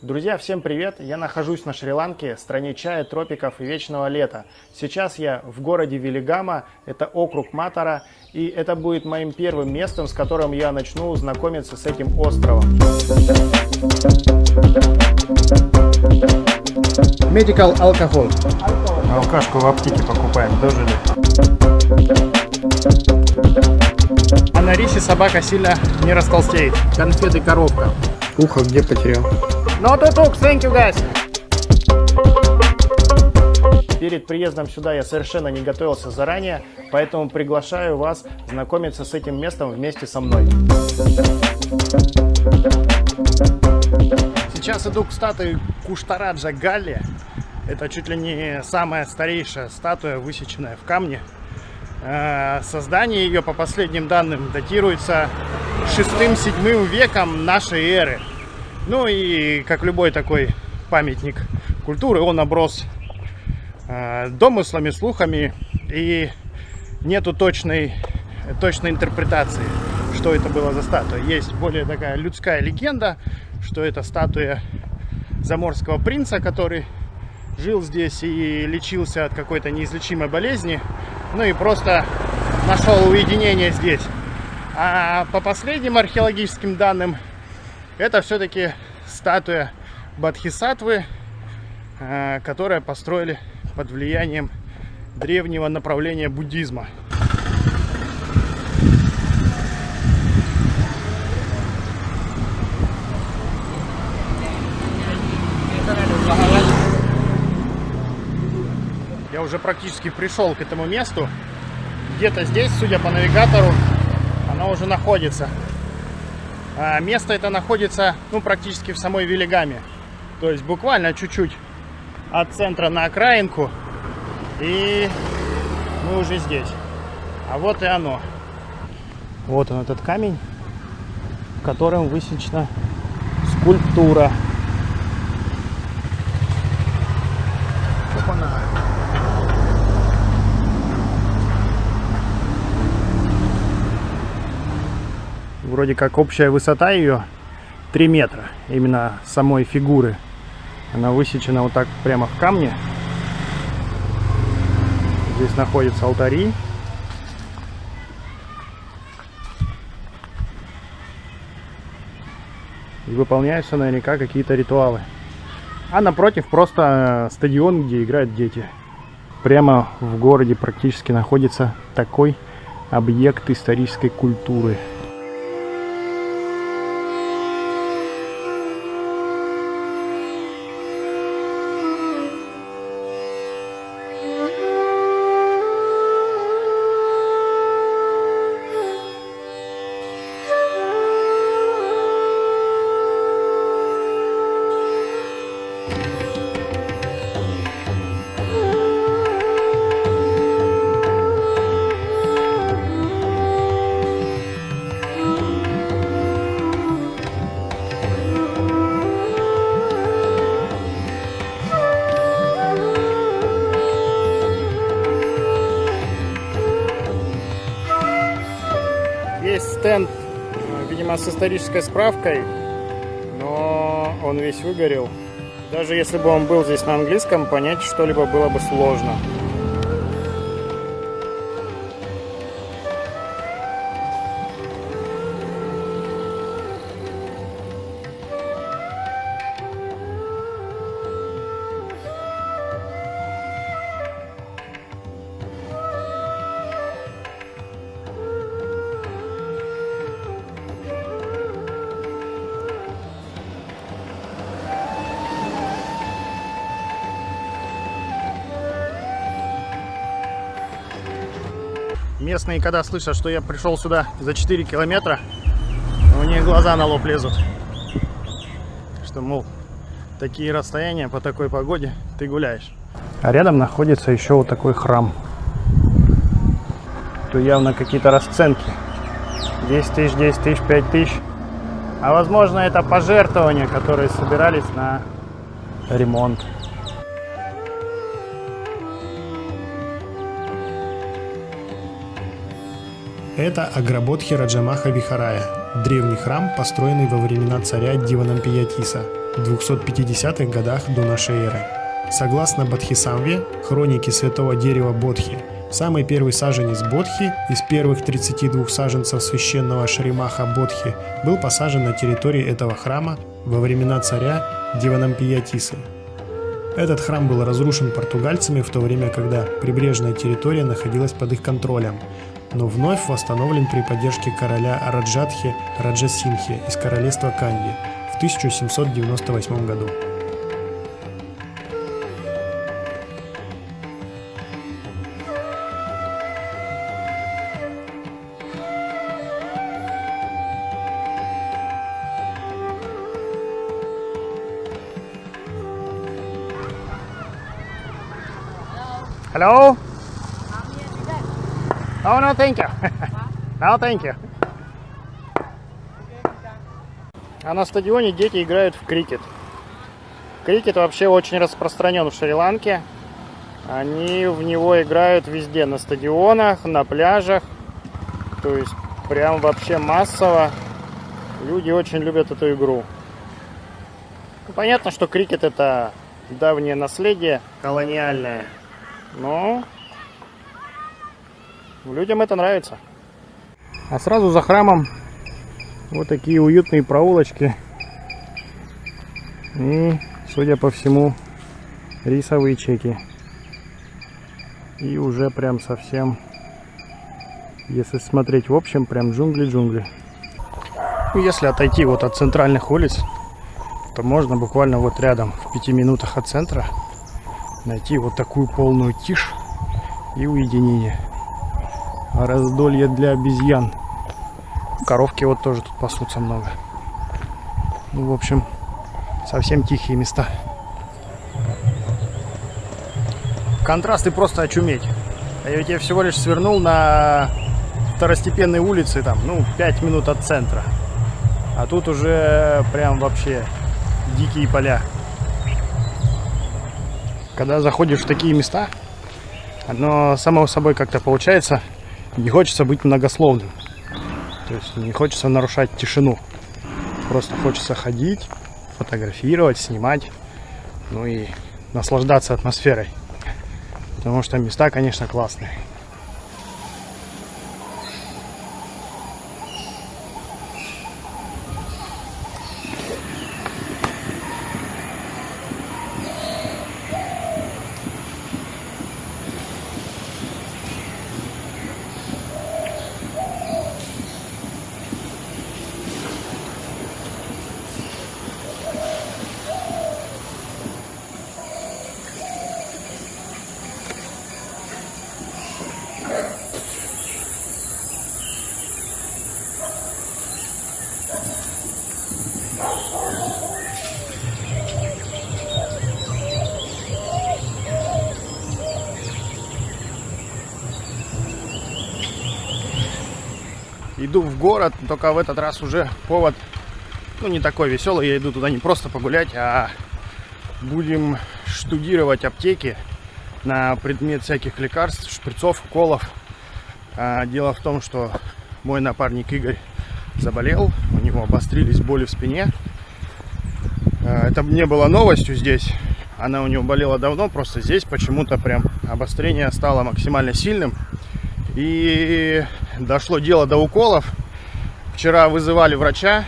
Друзья, всем привет! Я нахожусь на Шри-Ланке, стране чая, тропиков и вечного лета. Сейчас я в городе Велигама, это округ Матара, и это будет моим первым местом, с которым я начну знакомиться с этим островом. Medical alcohol. Алкашку в аптеке покупаем, дожили. А на рисе собака сильно не растолстеет. Конфеты коробка. Ухо где потерял? No тук, thank you guys. Перед приездом сюда я совершенно не готовился заранее, поэтому приглашаю вас знакомиться с этим местом вместе со мной. Сейчас иду к статуе Куштараджа Галли. Это чуть ли не самая старейшая статуя, высеченная в камне. Создание ее, по последним данным, датируется 6-7 веком нашей эры. Ну и, как любой такой памятник культуры, он оброс домыслами, слухами, и нету точной интерпретации, что это было за статуя. Есть более такая людская легенда, что это статуя заморского принца, который жил здесь и лечился от какой-то неизлечимой болезни, ну и просто нашел уединение здесь. А по последним археологическим данным, это все-таки статуя Бодхисаттвы, которую построили под влиянием древнего направления буддизма. Я уже практически пришел к этому месту. Где-то здесь, судя по навигатору, оно уже находится. Место это находится, практически в самой Велигаме. То есть буквально чуть-чуть от центра на окраинку. И мы уже здесь. А вот и оно. Вот он, этот камень, в котором высечена скульптура. Опа-на. Вроде как общая высота ее 3 метра, именно самой фигуры. Она высечена вот так прямо в камне. Здесь находятся алтари. И выполняются наверняка какие-то ритуалы. А напротив просто стадион, где играют дети. Прямо в городе практически находится такой объект исторической культуры. Есть стенд, видимо, с исторической справкой, но он весь выгорел. Даже если бы он был здесь на английском, понять что-либо было бы сложно. Местные, когда слышат, что я пришел сюда за 4 километра, у них глаза на лоб лезут. Что, мол, такие расстояния по такой погоде ты гуляешь. А рядом находится еще вот такой храм. Тут явно какие-то расценки. 10 тысяч, 10 тысяч, 5 тысяч. А возможно, это пожертвования, которые собирались на ремонт. Это Аграбодхи Раджамаха Вихарая, древний храм, построенный во времена царя Диванампиятиса. в 250-х годах до нашей эры. Согласно Бодхисамве, хроники святого дерева Бодхи, самый первый саженец Бодхи из первых 32 саженцев священного Шримаха Бодхи был посажен на территории этого храма во времена царя Деванампиятисы. Этот храм был разрушен португальцами в то время, когда прибрежная территория находилась под их контролем, но вновь восстановлен при поддержке короля Раджатхи Раджасинхи из королевства Канди в 1798 году. Hello? Oh, no, thank you. No, thank you. А на стадионе дети играют в крикет. Крикет вообще очень распространен в Шри-Ланке. Они в него играют везде, на стадионах, на пляжах. То есть прям вообще массово. Люди очень любят эту игру. Понятно, что крикет — это давнее наследие колониальное. Но людям это нравится. А сразу за храмом вот такие уютные проулочки. И, судя по всему, рисовые чеки. И уже прям совсем, если смотреть в общем, прям джунгли-джунгли. Если отойти вот от центральных улиц, то можно буквально вот рядом, в 5 минутах от центра, найти вот такую полную тишь и уединение. Раздолье для обезьян. Коровки вот тоже тут пасутся много. Ну, в общем, совсем тихие места. Контрасты просто очуметь. Ведь я всего лишь свернул на второстепенной улице, там, 5 минут от центра. А тут уже прям вообще дикие поля. Когда заходишь в такие места, оно само собой как-то получается, не хочется быть многословным. То есть не хочется нарушать тишину. Просто хочется ходить, фотографировать, снимать, ну и наслаждаться атмосферой. Потому что места, конечно, классные. Иду в город, только в этот раз уже повод, не такой веселый. Я иду туда не просто погулять, а будем штудировать аптеки на предмет всяких лекарств, шприцов, уколов. Дело в том, что мой напарник Игорь заболел, у него обострились боли в спине. Это не было новостью здесь, она у него болела давно, просто здесь почему-то прям обострение стало максимально сильным. И дошло дело до уколов. Вчера вызывали врача,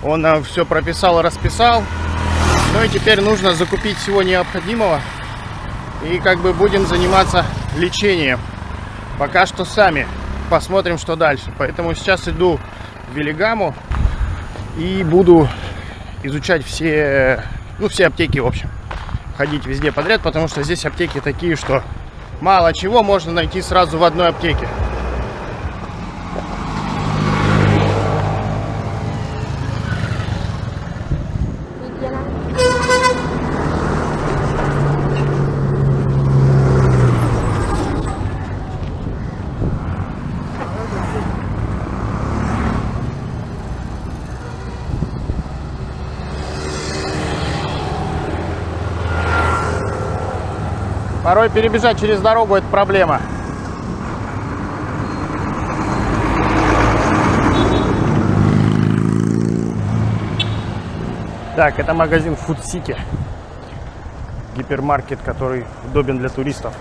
он нам все прописал и расписал. Ну и теперь нужно закупить всего необходимого. И будем заниматься лечением. Пока что сами. Посмотрим, что дальше. Поэтому сейчас иду в Велигаму и буду изучать все аптеки, в общем. Ходить везде подряд, потому что здесь аптеки такие, что мало чего можно найти сразу в одной аптеке. Порой перебежать через дорогу — это проблема. Так, это магазин Food City. Гипермаркет, который удобен для туристов.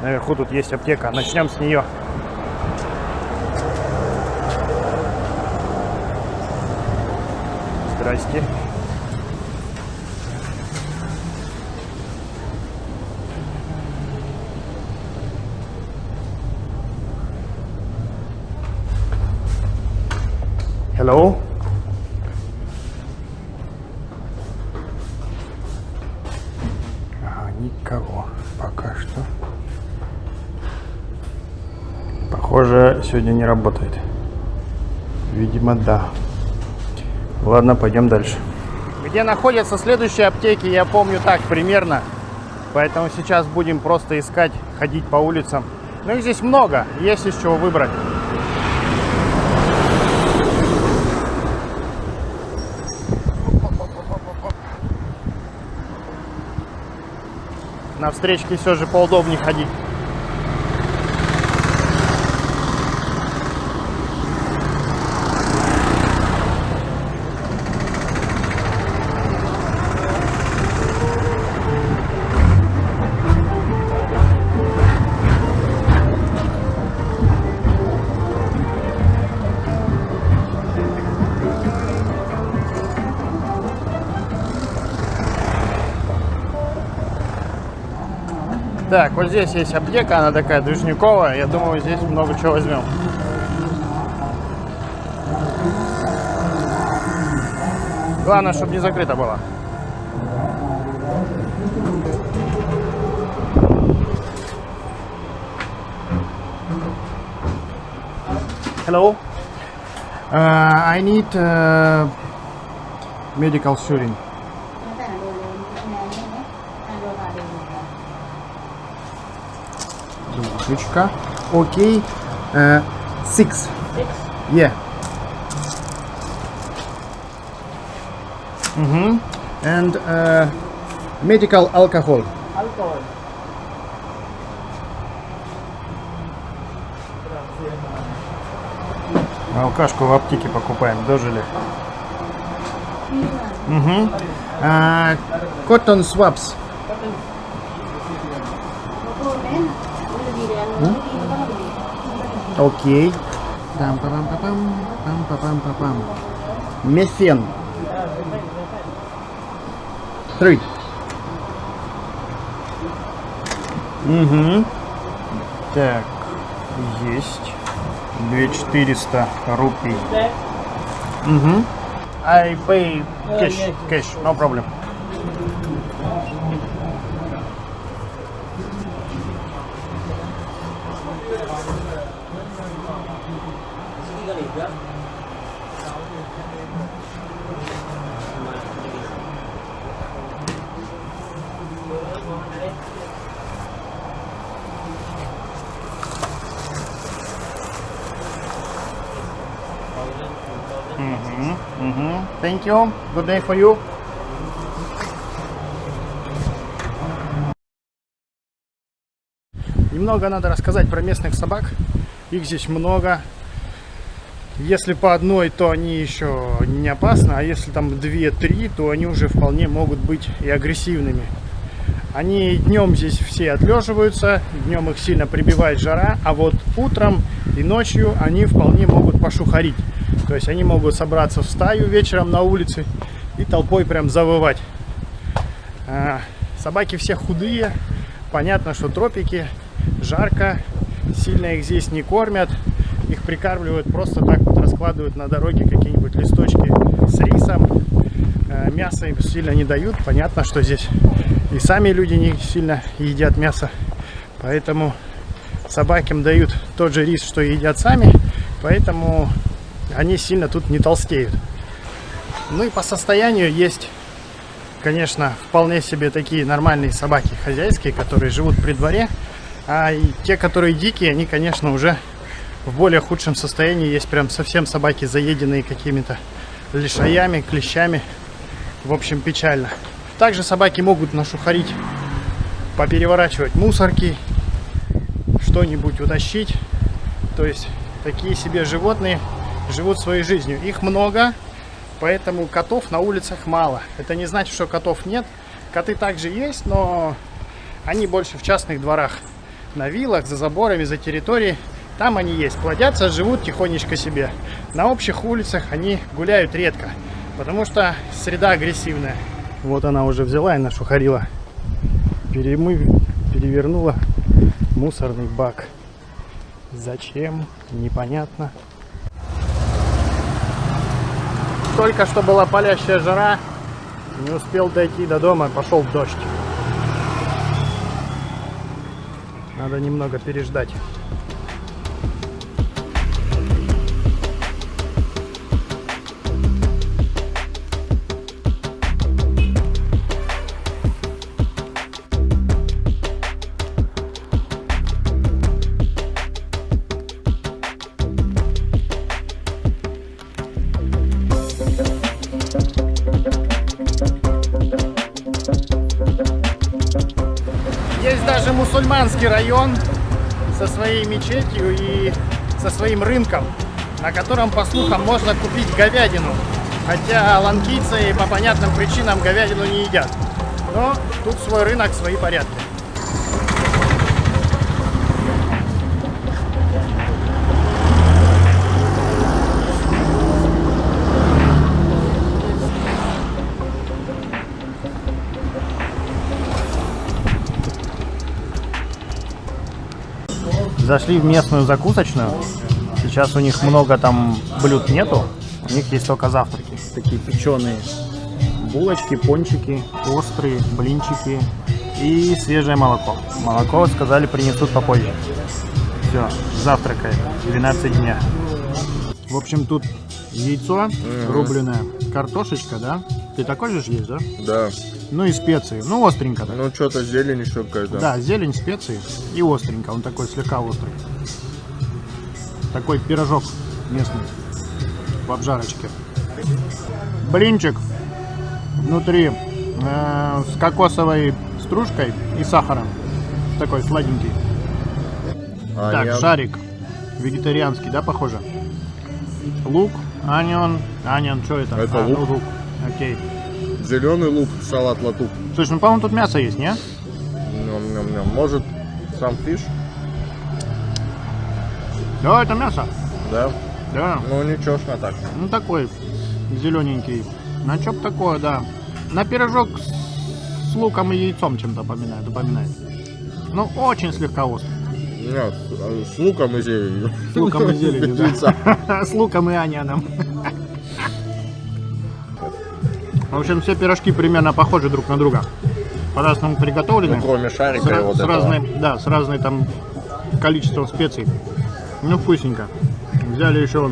Наверху тут есть аптека. Начнем с нее. Здрасте. Hello. Никого пока что. Похоже, сегодня не работает. Видимо, да. Ладно, пойдем дальше. Где находятся следующие аптеки, я помню так примерно. Поэтому сейчас будем просто искать, ходить по улицам. Ну их здесь много, есть из чего выбрать. На встречке все же поудобнее ходить. Так, вот здесь есть аптека, она такая движниковая. Я думаю, здесь много чего возьмем. Главное, чтобы не закрыто было. Hello. I need medical shooting. Ключка. Окей. 6. Yeah. And medical alcohol. Alcohol. Алкашку в аптеке покупаем. Дожили. Cotton swabs. Окей. Мефен. 3. Так, есть. 2400 рупий. I pay cash, no problem. Thank you. Good day for you. Немного надо рассказать про местных собак. Их здесь много. Если по одной, то они еще не опасны, а если там 2-3, то они уже вполне могут быть и агрессивными. Они днем здесь все отлеживаются, днем их сильно прибивает жара, а вот утром и ночью они вполне могут пошухарить. То есть они могут собраться в стаю вечером на улице и толпой прям завывать. Собаки все худые, понятно, что тропики, жарко, сильно их здесь не кормят. Их прикармливают просто так вот, раскладывают на дороге какие-нибудь листочки с рисом. Мясо им сильно не дают. Понятно, что здесь и сами люди не сильно едят мясо. Поэтому собакам дают тот же рис, что едят сами. Поэтому они сильно тут не толстеют. Ну и по состоянию есть, конечно, вполне себе такие нормальные собаки хозяйские, которые живут при дворе. А и те, которые дикие, они, конечно, уже в более худшем состоянии. Есть прям совсем собаки, заеденные какими-то лишаями, клещами. В общем, печально. Также собаки могут нашухарить, попереворачивать мусорки, что-нибудь утащить. То есть такие себе животные живут своей жизнью. Их много, поэтому котов на улицах мало. Это не значит, что котов нет. Коты также есть, но они больше в частных дворах. На виллах, за заборами, за территорией. Там они есть. Плодятся, живут тихонечко себе. На общих улицах они гуляют редко, потому что среда агрессивная. Вот она уже взяла и нашухарила. Перевернула мусорный бак. Зачем? Непонятно. Только что была палящая жара. Не успел дойти до дома, пошел в дождь. Надо немного переждать. Есть даже мусульманский район со своей мечетью и со своим рынком, на котором, по слухам, можно купить говядину. Хотя ланкийцы по понятным причинам говядину не едят. Но тут свой рынок, свои порядки. Зашли в местную закусочную. Сейчас у них много там блюд нету. У них есть только завтраки. Такие печеные булочки, пончики, острые, блинчики и свежее молоко. Молоко, сказали, принесут попозже. Все, завтракаем. 12 дня. В общем, тут яйцо рубленое, картошечка, да? Ты такой же есть, да? Да. Ну и специи. Ну, остренько. Ну, что-то зелень еще какая-то. Да, зелень, специи и остренько. Он такой слегка острый. Такой пирожок местный в обжарочке. Блинчик внутри с кокосовой стружкой и сахаром. Такой сладенький. Так, шарик. Вегетарианский, да, похоже? Лук, анион, что это? Это лук. Ну, лук. Окей. Зеленый лук, салат латук. Слушай, ну, по-моему, тут мясо есть, не? Ням-ням-ням. Может, сам фиш? Да, это мясо. Да. Да. Ну, ничего ж на так. Ну, такой зелененький. На чё б такое, да. На пирожок с луком и яйцом чем-то напоминает. Ну, очень слегка острый. Нет, с луком и зеленью. С луком и зеленью, да. С луком и анианом. В общем, все пирожки примерно похожи друг на друга. По-разному приготовлены. Ну, кроме шарика и вот этого. С разным там количеством специй. Ну, вкусненько. Взяли еще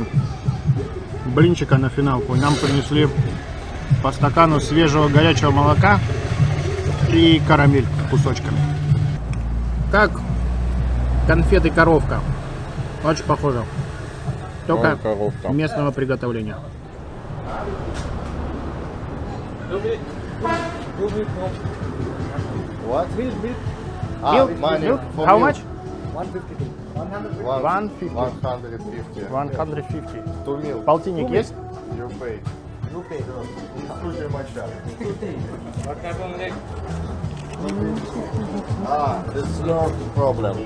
блинчика на финалку. Нам принесли по стакану свежего горячего молока и карамель кусочками. Как конфеты коровка. Очень похоже. Только коровка. местного приготовления. What? Milk? How much? 150. 150. 150. 2 milk. Полтинник есть? You pay. Слушай, мача. This is no problem.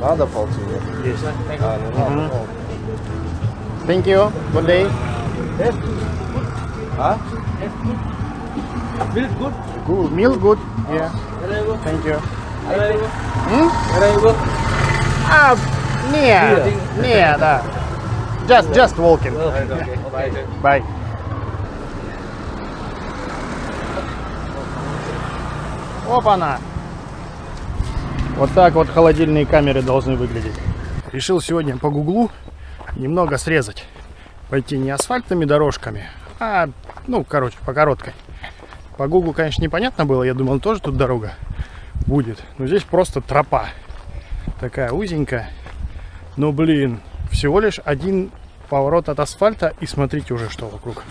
Надо полтинник? Есть. Не надо. Thank you. Good day. Milk good? Good. Milk good. Yeah. Thank you. Не, да. Just walking. Bye. Опа-на. Вот так вот холодильные камеры должны выглядеть. Решил сегодня по гуглу немного срезать. Пойти не асфальтными дорожками, а, ну, короче, по короткой. По гуглу, конечно, непонятно было. Я думал, тоже тут дорога будет. Но здесь просто тропа. Такая узенькая. Но, блин, всего лишь один поворот от асфальта. И смотрите уже, что вокруг.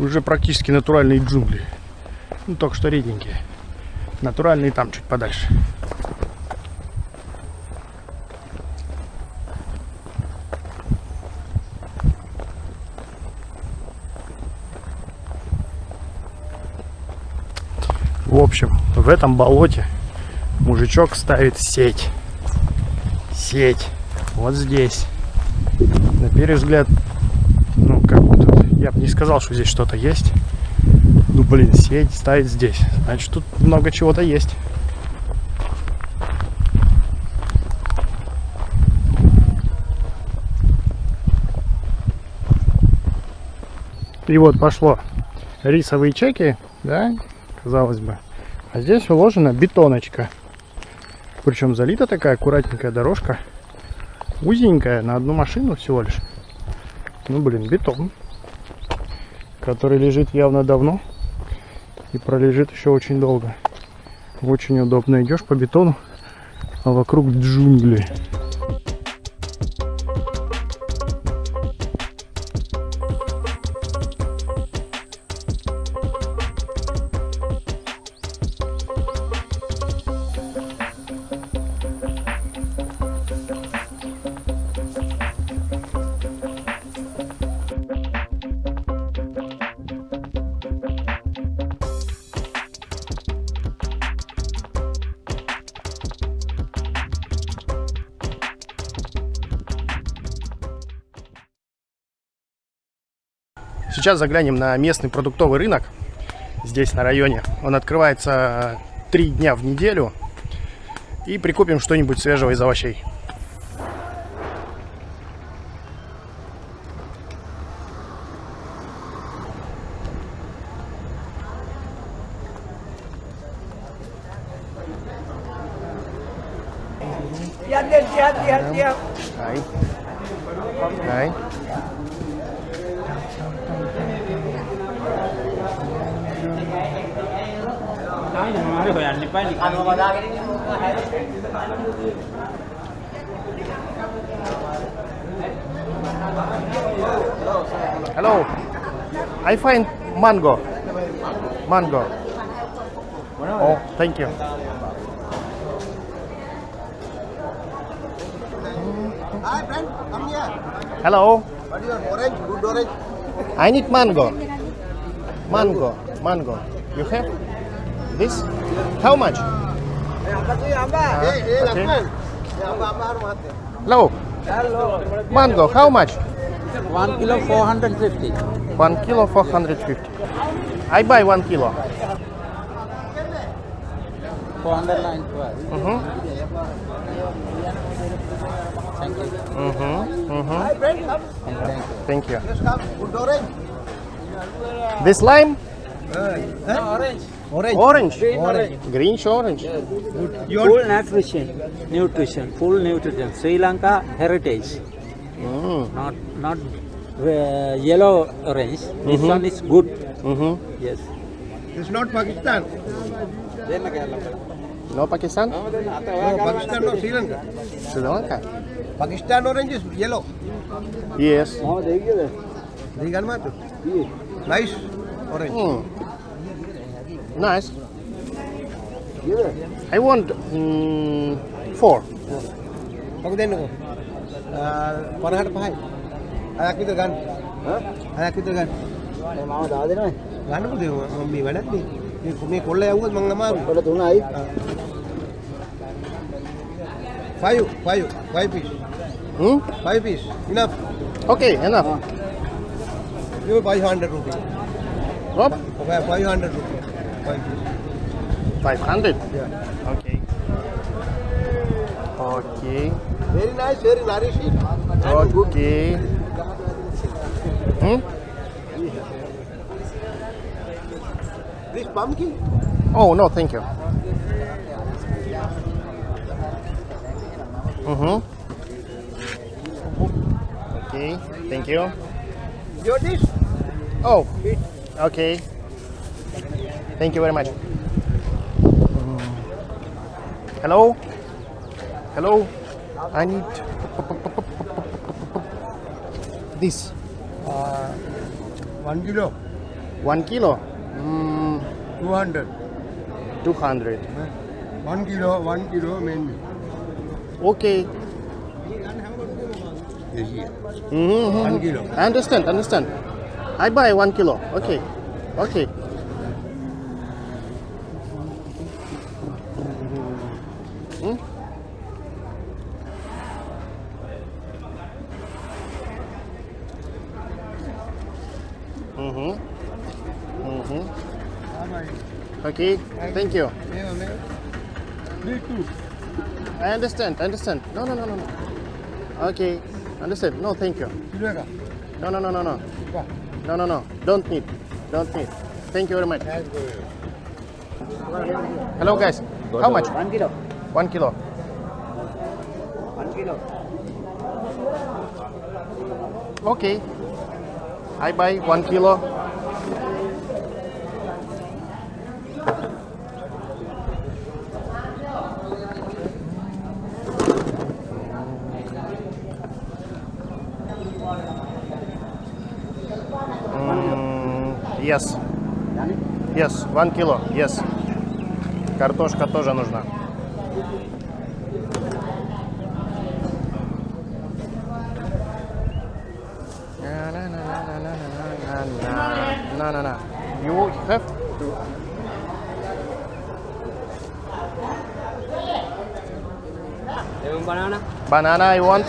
Уже практически натуральные джунгли. Ну, только что реденькие. Натуральные там чуть подальше. В общем, в этом болоте мужичок ставит сеть. Сеть. Вот здесь. На первый взгляд, ну, как бы тут, я бы не сказал, что здесь что-то есть. Ну, блин, сеть ставить здесь. Значит, тут много чего-то есть. И вот пошло рисовые чеки, да, казалось бы. А здесь уложена бетоночка. Причем залита такая аккуратненькая дорожка. Узенькая, на одну машину всего лишь. Ну, блин, бетон. Который лежит явно давно. И пролежит еще очень долго. Очень удобно. Идешь по бетону, а вокруг джунгли. Сейчас заглянем на местный продуктовый рынок здесь на районе. Он открывается 3 дня в неделю. И прикупим что-нибудь свежего из овощей. Đấy. Đấy. Hello. I find mango. Mango. Oh, thank you. Hi friend, come here. Hello. What is your orange? Good orange. I need mango. Mango. Mango. You have this? How much? Hey, Lakman. Hello. Mango. How much? 1 kilo 450. 1 kilo 450. I buy 1 kilo. 491. Thank you. Hi friend, come. Thank you. Just come. Good orange. This lime? Orange. Orange. Orange. Orange. Green orange. Full nutrition. Full nutrition. Sri Lanka heritage. Not yellow orange. This one is good. Yes. It's not Pakistan. No Pakistan? No, Pakistan, no Sri Lanka. Sri Lanka? Pakistan orange is yellow. Yes. Nice orange. Nice. I want 4. Pag din ko. Parahat pa hai. Ayak kita gan. Ayak kita gan. Mama daa dena. Gan ko de mummy walat ni. Ni kolla yawa mang namaru. Wala tuna ai. 5 piece. 5 piece. Enough. Okay, enough. Give 500 rupees. What? 500 rupees. 5 piece. 500? Yeah. Okay. Okay. Very nice, very nourishing. And good. Okay. This pumpkin. Oh, no, thank you. Okay, thank you. Your dish. Oh, okay. Thank you very much. Hello? Hello? I need this. 1 kilo. 1 kilo? 200. 200. 1 kilo main. Okay. Mm-hmm. 1 kilo. I understand. I buy 1 kilo. Okay. Okay. Hmm? Mm-hmm. Mm-hmm. Okay. Thank you. I understand. No. Okay. Understand. No, thank you. No. No. Don't need. Thank you very much. Hello, guys. How much? 1 kilo. 1 kilo. 1 kilo. Okay. I buy 1 kilo. Yes. Yes, 1 kilo. Yes. Картошка тоже нужна. No. You have to. Banana. Banana I want.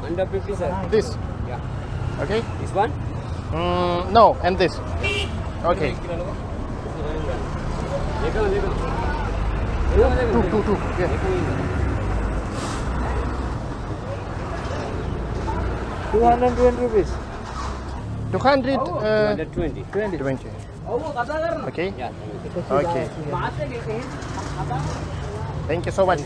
Under 50, sir. This. Yeah. Okay? This one? No, and this. Okay. Two. Yeah. 220 rupees. 200. 220. 20. Okay? Yeah. Okay. Thank you so much.